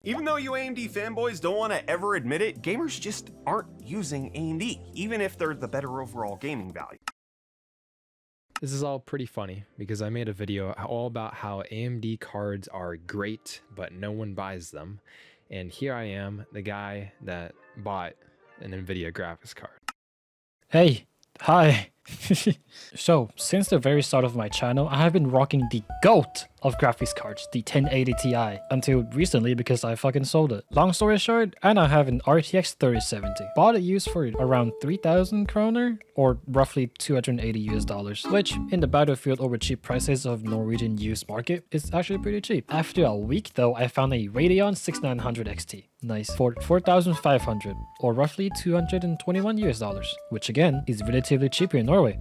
Even though you AMD fanboys don't want to ever admit it, gamers just aren't using AMD, even if they're the better overall gaming value. This is all pretty funny because I made a video all about how AMD cards are great, but no one buys them. And here I am, the guy that bought an NVIDIA graphics card. Hey, hi. So, since the very start of my channel, I have been rocking the GOAT of graphics cards, the 1080 Ti, until recently because I fucking sold it. Long story short, I now have an RTX 3070. Bought it used for around 3,000 kroner, or roughly $280 US, which in the battlefield over cheap prices of Norwegian used market is actually pretty cheap. After a week though, I found a Radeon 6900 XT. Nice. For 4,500 or roughly $221 US, which again is relatively cheaper in Norway.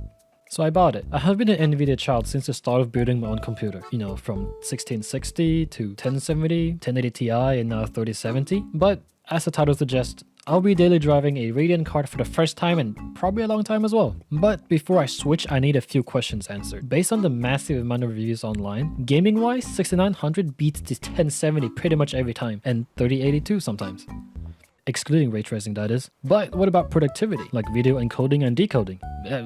So I bought it. I have been an NVIDIA child since the start of building my own computer. You know, from 1660 to 1070, 1080 Ti, and now 3070. But as the title suggests, I'll be daily driving a Radeon card for the first time and probably a long time as well. But before I switch, I need a few questions answered. Based on the massive amount of reviews online, gaming-wise, 6900 beats the 1070 pretty much every time, and 3082 sometimes. Excluding ray tracing, that is. But what about productivity, like video encoding and decoding?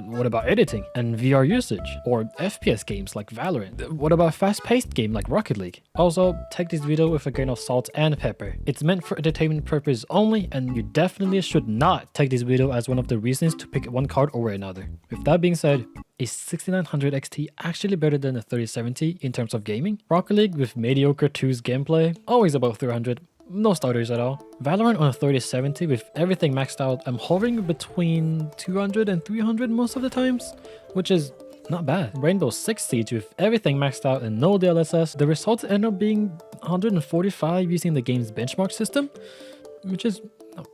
What about editing and VR usage? Or FPS games like Valorant? What about fast-paced game like Rocket League? Also, take this video with a grain of salt and pepper. It's meant for entertainment purpose only, and you definitely should not take this video as one of the reasons to pick one card over another. With that being said, is 6900 XT actually better than a 3070 in terms of gaming? Rocket League with mediocre 2's gameplay, always above 300. No starters at all. Valorant on a 3070 with everything maxed out, I'm hovering between 200 and 300 most of the times, which is not bad. Rainbow Six Siege with everything maxed out and no DLSS, the results end up being 145 using the game's benchmark system, which is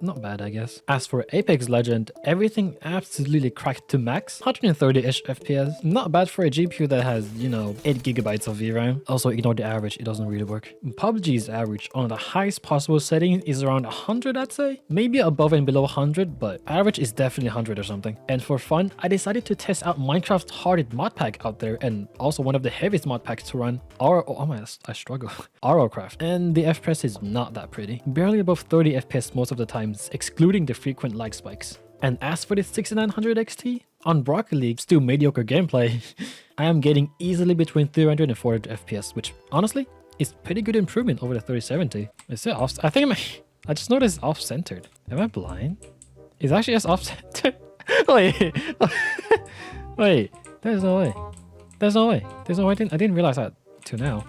not bad, I guess. As for Apex Legend, everything absolutely cracked to max, 130-ish FPS. Not bad for a GPU that has, you know, 8 GB of VRAM. Also, ignore the average, it doesn't really work. PUBG's average on the highest possible setting is around 100, I'd say. Maybe above and below 100, but average is definitely 100 or something. And for fun, I decided to test out Minecraft's hardest mod pack out there, and also one of the heaviest mod packs to run, I struggle. Aurocraft. And the FPS is not that pretty. Barely above 30 FPS most of the times, excluding the frequent lag spikes. And as for the 6900 XT, on Rocket League, still mediocre gameplay, I am getting easily between 300 and 400 FPS, which honestly is pretty good improvement over the 3070. Is it off? I just noticed it's off-centered. Am I blind? It's actually just off-centered. Wait, wait, there's no way. There's no way. There's no way. I didn't realize that till now.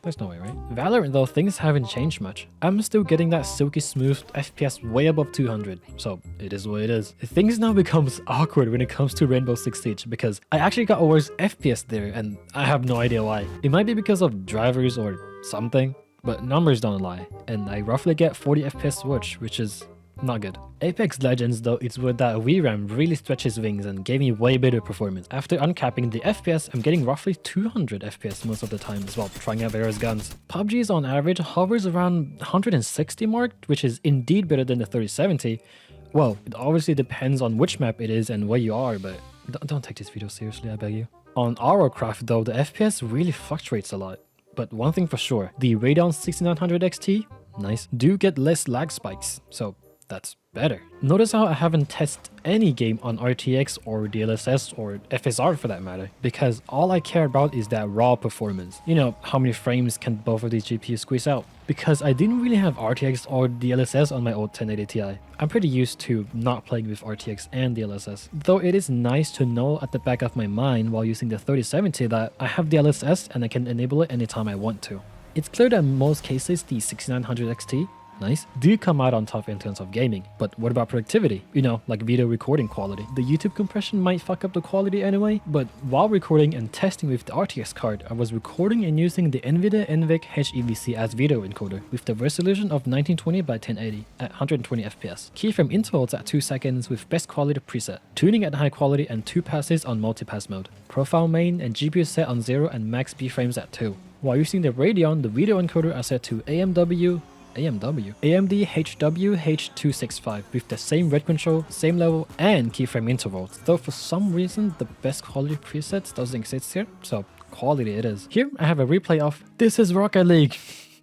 There's no way, right? Valorant though, things haven't changed much. I'm still getting that silky smooth FPS way above 200, so it is what it is. Things now becomes awkward when it comes to Rainbow Six Siege because I actually got a worse FPS there and I have no idea why. It might be because of drivers or something, but numbers don't lie, and I roughly get 40 FPS which is not good. Apex Legends though, it's where that VRAM really stretches wings and gave me way better performance. After uncapping the FPS, I'm getting roughly 200 FPS most of the time as well, trying out various guns. PUBG's on average hovers around 160 mark, which is indeed better than the 3070. Well, it obviously depends on which map it is and where you are, but don't take this video seriously, I beg you. On Aurocraft though, the FPS really fluctuates a lot. But one thing for sure, the Radeon 6900 XT, nice, do get less lag spikes, so that's better. Notice how I haven't tested any game on RTX or DLSS or FSR for that matter, because all I care about is that raw performance. You know, how many frames can both of these GPUs squeeze out? Because I didn't really have RTX or DLSS on my old 1080 Ti. I'm pretty used to not playing with RTX and DLSS. Though it is nice to know at the back of my mind while using the 3070 that I have DLSS and I can enable it anytime I want to. It's clear that in most cases the 6900 XT, nice, do come out on top in terms of gaming. But what about productivity? You know, like video recording quality. The YouTube compression might fuck up the quality anyway, but while recording and testing with the RTX card, I was recording and using the NVIDIA NVENC HEVC as video encoder with the resolution of 1920 by 1080 at 120 FPS. Keyframe intervals at 2 seconds with best quality preset. Tuning at high quality and 2 passes on multipass mode. Profile main and GPU set on 0 and max B frames at 2. While using the Radeon, the video encoder are set to AMD HW H265 with the same red control, same level, and keyframe intervals. Though for some reason the best quality presets doesn't exist here, so quality it is. Here I have a replay of This is Rocket League.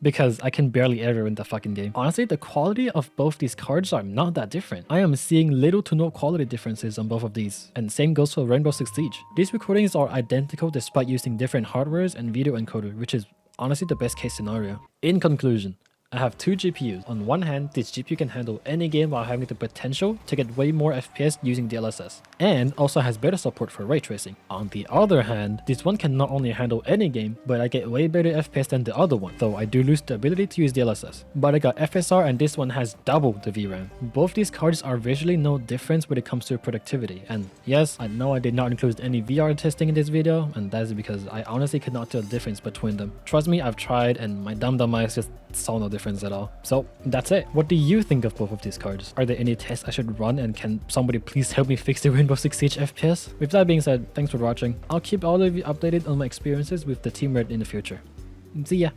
because I can barely ever win the fucking game. Honestly, the quality of both these cards are not that different. I am seeing little to no quality differences on both of these, and same goes for Rainbow Six Siege. These recordings are identical despite using different hardwares and video encoder, which is honestly the best case scenario. In conclusion, I have two GPUs. On one hand, this GPU can handle any game while having the potential to get way more FPS using DLSS, and also has better support for ray tracing. On the other hand, this one can not only handle any game, but I get way better FPS than the other one, though I do lose the ability to use DLSS. But I got FSR and this one has double the VRAM. Both these cards are visually no difference when it comes to productivity, and yes, I know I did not include any VR testing in this video, and that is because I honestly could not tell the difference between them. Trust me, I've tried and my dumb eyes just saw no difference at all. So that's it. What do you think of both of these cards? Are there any tests I should run, and can somebody please help me fix the Rainbow Six Siege FPS? With that being said, thanks for watching. I'll keep all of you updated on my experiences with the Team Red in the future. See ya!